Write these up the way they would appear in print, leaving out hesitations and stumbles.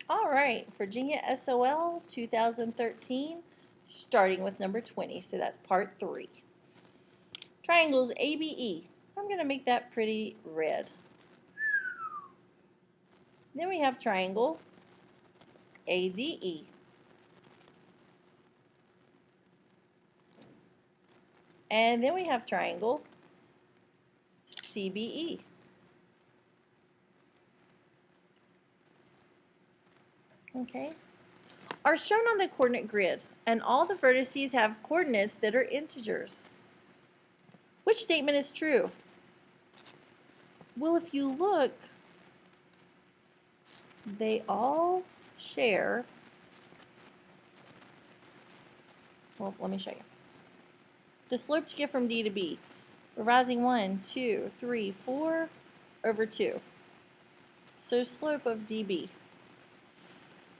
All right, Virginia SOL 2013, starting with number 20. So that's part 3. Triangles ABE. I'm going to make that pretty red. Then we have triangle ADE. And then we have triangle CBE. Okay. Are shown on the coordinate grid, and all the vertices have coordinates that are integers. Which statement is true? Well, if you look, they all share. Well, let me show you. The slope to get from D to B. We're rising 1, 2, 3, 4 over 2. So slope of dB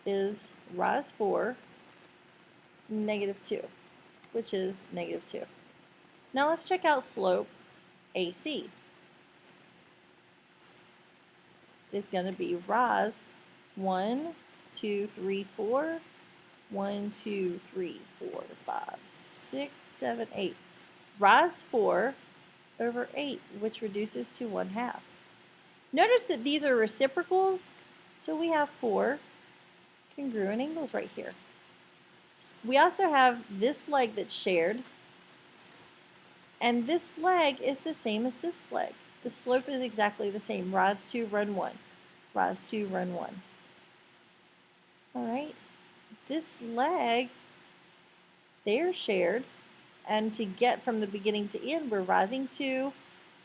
is rise 4, negative 2, which is negative 2. Now let's check out slope AC. It's going to be rise 1, 2, 3, 4, 1, 2, 3, 4, 5, 6, 7, 8. Rise 4 over 8, which reduces to 1/2. Notice that these are reciprocals, so we have 4 congruent angles right here. We also have this leg that's shared, and this leg is the same as this leg. The slope is exactly the same. Rise 2, run 1. Rise 2, run 1. All right. This leg, they're shared, and to get from the beginning to end, we're rising 2,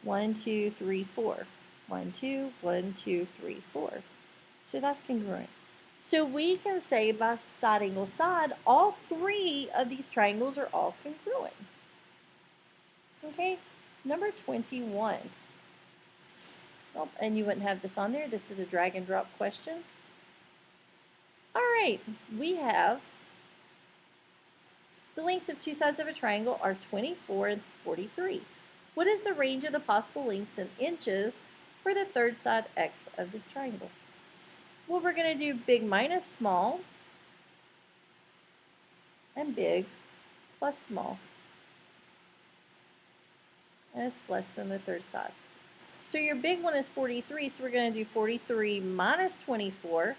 1, 2, 3, 4. 1, 2, 1, 2, 3, 4. So that's congruent. So we can say by side angle side, all 3 of these triangles are all congruent. Okay, number 21. Oh, and you wouldn't have this on there. This is a drag and drop question. All right, we have the lengths of 2 sides of a triangle are 24 and 43. What is the range of the possible lengths in inches for the third side x of this triangle? Well, we're going to do big minus small and big plus small. And it's less than the third side. So your big one is 43, so we're going to do 43 minus 24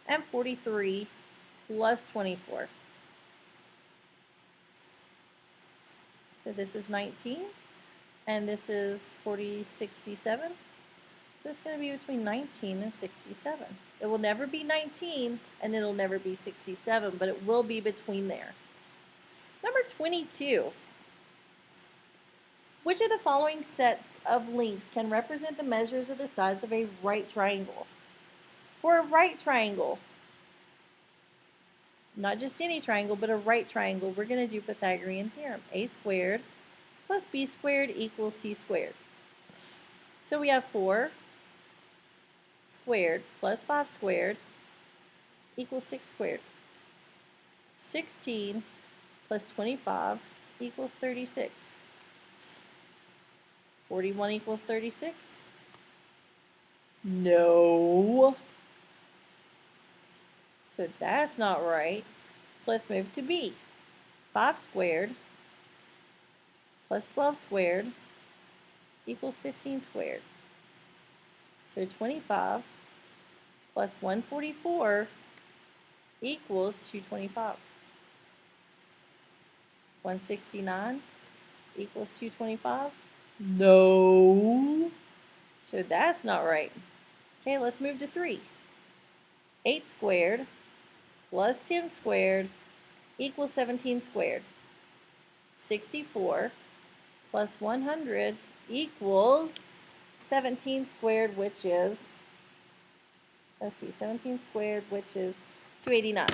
and 43 plus 24. So this is 19, and this is 67. So it's going to be between 19 and 67. It will never be 19, and it'll never be 67, but it will be between there. Number 22. Which of the following sets of lengths can represent the measures of the sides of a right triangle? For a right triangle, not just any triangle, but a right triangle, we're going to do Pythagorean theorem. A squared plus b squared equals c squared. So we have 4 squared plus 5 squared equals 6 squared. 16 plus 25 equals 36. 41 equals 36? No. So that's not right. So let's move to B. 5 squared plus 12 squared equals 15 squared. So 25 plus 144 equals 225. 169 equals 225? No. So that's not right. Okay, let's move to 3. 8 squared plus 10 squared equals 17 squared. 64 plus 100 equals 17 squared, which is, let's see, 17 squared, which is 289.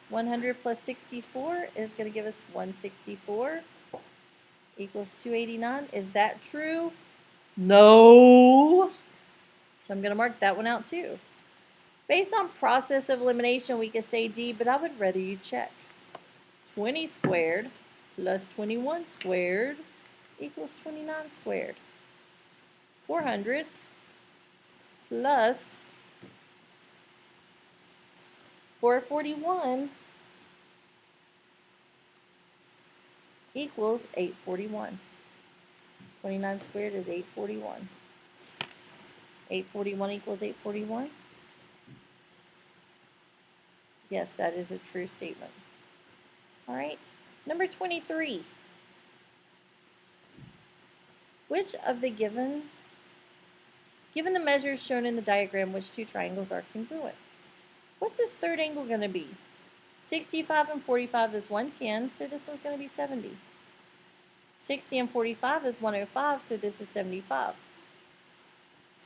100 plus 64 is going to give us 164 equals 289. Is that true? No. So I'm going to mark that one out too. Based on process of elimination, we could say D, but I would rather you check. 20 squared plus 21 squared equals 29 squared. 400 plus 441 equals 841. 29 squared is 841. 841 equals 841. Yes, that is a true statement. All right, number 23. Which of the given the measures shown in the diagram, which two triangles are congruent? What's this third angle going to be? 65 and 45 is 110, so this one's going to be 70. 60 and 45 is 105, so this is 75.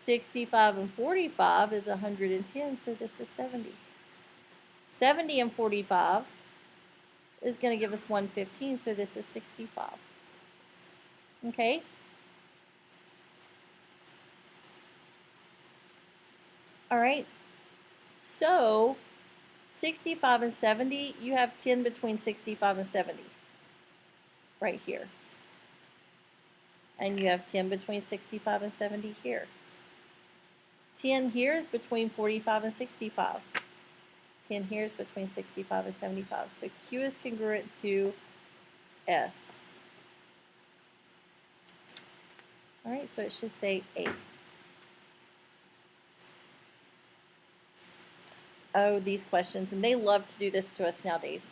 65 and 45 is 110, so this is 70. 70 and 45 is going to give us 115, so this is 65. Okay? All right. So 65 and 70, you have 10 between 65 and 70 right here. And you have 10 between 65 and 70 here. 10 here is between 45 and 65. 10 here is between 65 and 75. So Q is congruent to S. All right, so it should say 8. Oh, these questions, and they love to do this to us nowadays.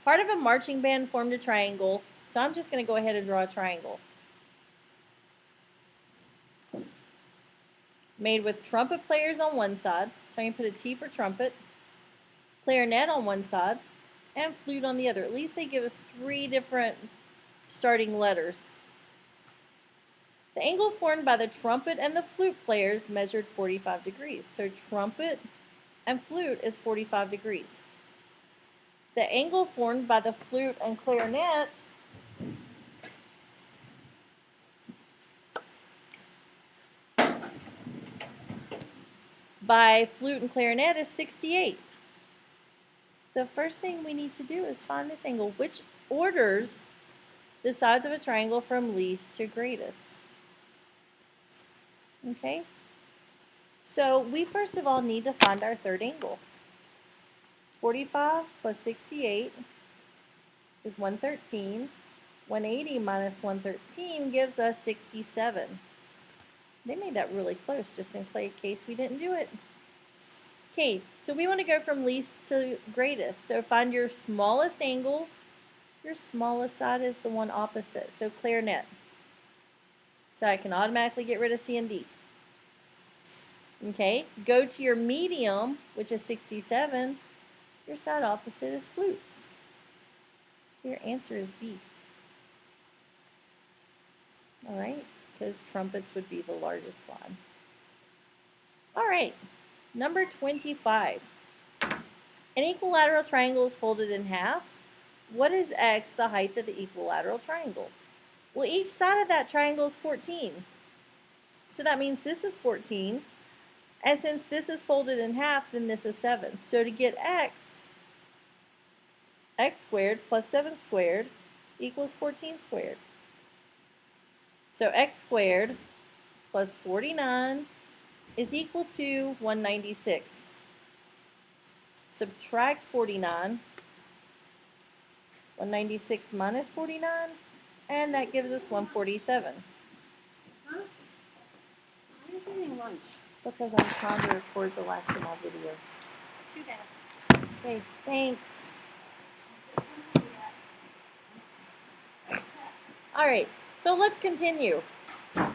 Part of a marching band formed a triangle, so I'm just going to go ahead and draw a triangle. Made with trumpet players on one side, so I can put a T for trumpet, clarinet on one side, and flute on the other. At least they give us 3 different starting letters. The angle formed by the trumpet and the flute players measured 45 degrees. So trumpet and flute is 45 degrees. The angle formed by the flute and clarinet is 68. The first thing we need to do is find this angle, which orders the sides of a triangle from least to greatest. Okay? So we first of all need to find our third angle. 45 plus 68 is 113. 180 minus 113 gives us 67. They made that really close, just in case we didn't do it. Okay, so we want to go from least to greatest. So find your smallest angle. Your smallest side is the one opposite, so clarinet. So I can automatically get rid of C and D. Okay, go to your medium, which is 67. Your side opposite is flutes. So your answer is B. All right, because trumpets would be the largest one. All right, number 25. An equilateral triangle is folded in half. What is X, the height of the equilateral triangle? Well, each side of that triangle is 14. So that means this is 14. And since this is folded in half, then this is 7. So to get X squared plus 7 squared equals 14 squared. So X squared plus 49 is equal to 196. Subtract 49. 196 minus 49, and that gives us 147. Huh? Why are you getting lunch? Because I'm trying to record the last of my videos. Do that. Okay, thanks. All right, so let's continue. All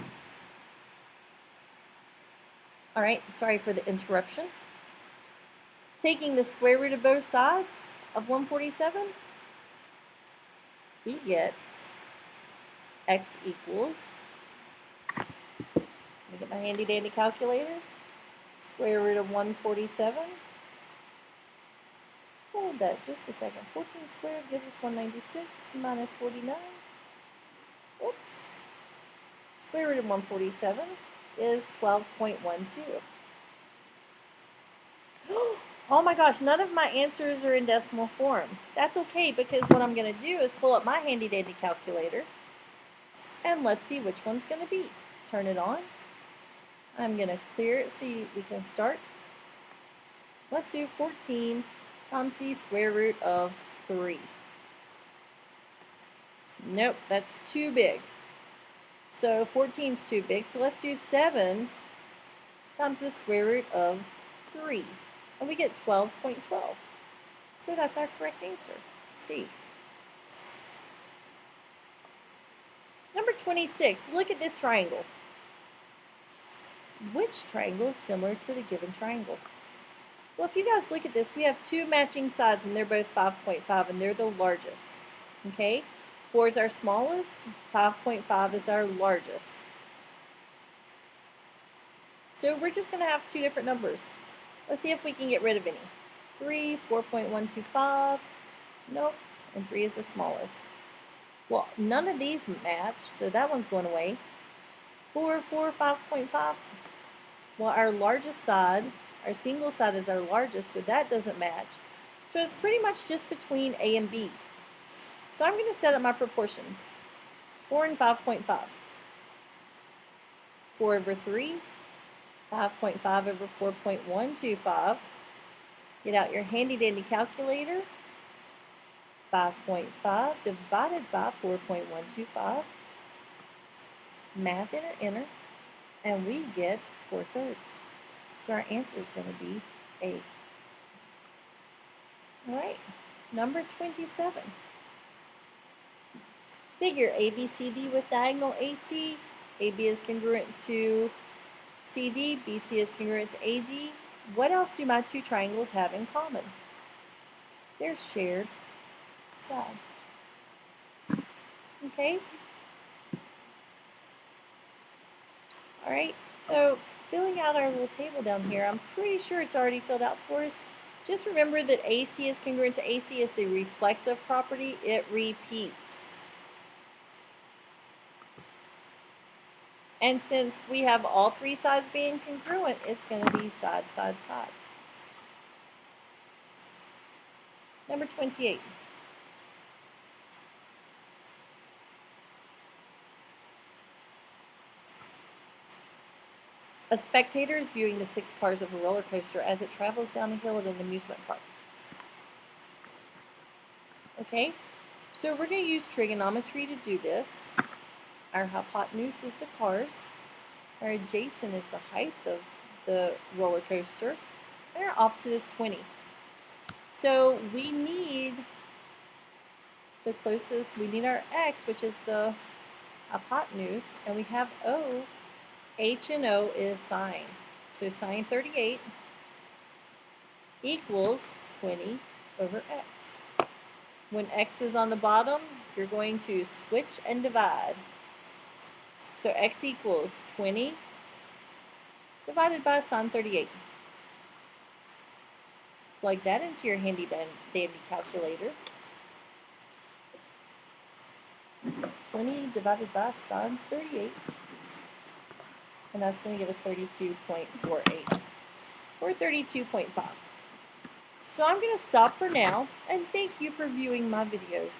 right, sorry for the interruption. Taking the square root of both sides of 147, we get X equals, let me get my handy dandy calculator, square root of 147. Hold that just a second. 14 squared gives us 196 minus 49. Oops. Square root of 147 is 12.12. Oh my gosh, none of my answers are in decimal form. That's okay, because what I'm going to do is pull up my handy dandy calculator and let's see which one's going to be. Turn it on. I'm going to clear it so we can start. Let's do 14 times the square root of 3. Nope, that's too big. So 14 is too big, so let's do 7 times the square root of 3. And we get 12.12. So that's our correct answer, C. Number 26, look at this triangle. Which triangle is similar to the given triangle? Well, if you guys look at this, we have two matching sides, and they're both 5.5, and they're the largest. Okay? 4 is our smallest, 5.5 is our largest. So we're just going to have two different numbers. Let's see if we can get rid of any. 3, 4.125, nope, and 3 is the smallest. Well, none of these match, so that one's going away. 4, 4, 5.5. Well, our largest side, our single side is our largest, so that doesn't match. So it's pretty much just between A and B. So I'm going to set up my proportions. 4 and 5.5. 4 over 3, 5.5 over 4.125. Get out your handy dandy calculator. 5.5 divided by 4.125. Math enter, and we get 4/3. So our answer is going to be A. All right, number 27. Figure ABCD with diagonal AC. AB is congruent to CD, BC is congruent to AD. What else do my two triangles have in common? Their shared side. Okay? All right, so filling out our little table down here, I'm pretty sure it's already filled out for us. Just remember that AC is congruent to AC is the reflexive property. It repeats. And since we have all three sides being congruent, it's going to be side, side, side. Number 28. A spectator is viewing the 6 cars of a roller coaster as it travels down a hill at an amusement park. Okay, so we're going to use trigonometry to do this. Our hypotenuse is the cars. Our adjacent is the height of the roller coaster. And our opposite is 20. So we need the closest, we need our x, which is the hypotenuse, and we have O. H and O is sine. So sine 38 equals 20 over x. When x is on the bottom, you're going to switch and divide. So x equals 20 divided by sine 38. Plug that into your handy dandy calculator. 20 divided by sine 38. And that's going to give us 32.48 or 32.5. So I'm going to stop for now, and thank you for viewing my videos.